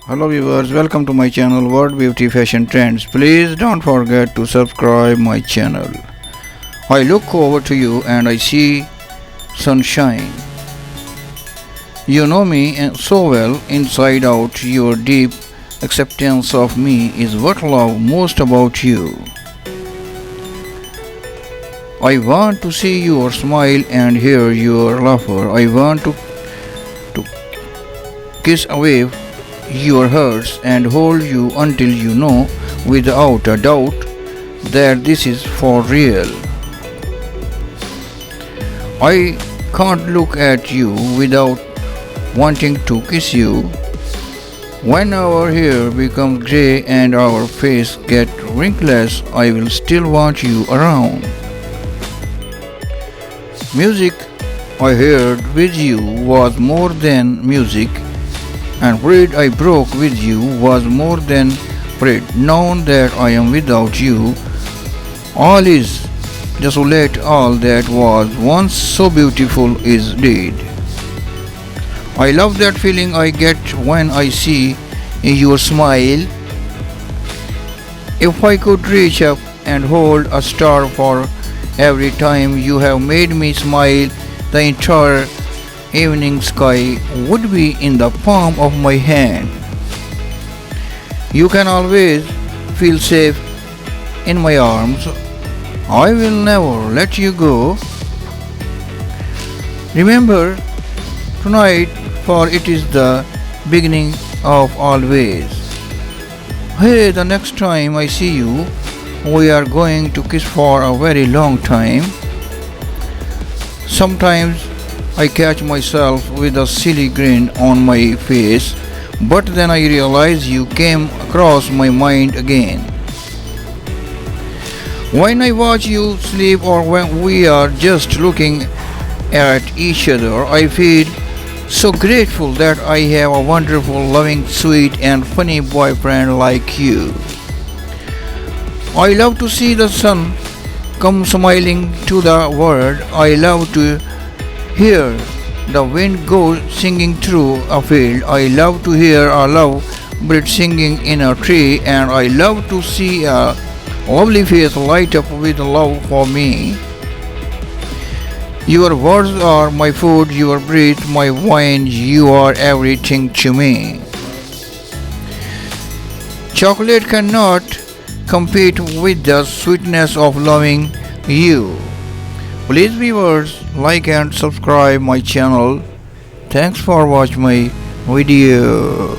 Hello viewers, welcome to my channel World Beauty Fashion Trends. Please don't forget to subscribe my channel. I look over to you and I see sunshine. You know me so well inside out. Your deep acceptance of me is what I love most about you. I want to see your smile and hear your laughter. I want to kiss away your hurts and hold you until you know without a doubt that this is for real. I can't look at you without wanting to kiss you. When our hair becomes grey and our face gets wrinkless, I will still want you around. Music I heard with you was more than music, and bread I broke with you was more than bread. Now that I am without you, all is desolate. All that was once so beautiful is dead. I love that feeling I get when I see your smile. If I could reach up and hold a star for every time you have made me smile, the entire evening sky would be in the palm of my hand. You can always feel safe in my arms. I will never let you go. Remember tonight, for it is the beginning of always. Hey, the next time I see you, we are going to kiss for a very long time. Sometimes I catch myself with a silly grin on my face, but then I realize you came across my mind again. When I watch you sleep or when we are just looking at each other, I feel so grateful that I have a wonderful, loving, sweet and funny boyfriend like you. I love to see the sun come smiling to the world. I love to hear the wind go singing through a field. I love to hear a love bird singing in a tree, and I love to see a lovely face light up with love for me. Your words are my food, your breath my wine, you are everything to me. Chocolate cannot compete with the sweetness of loving you. Please viewers, like and subscribe my channel. Thanks for watching my video.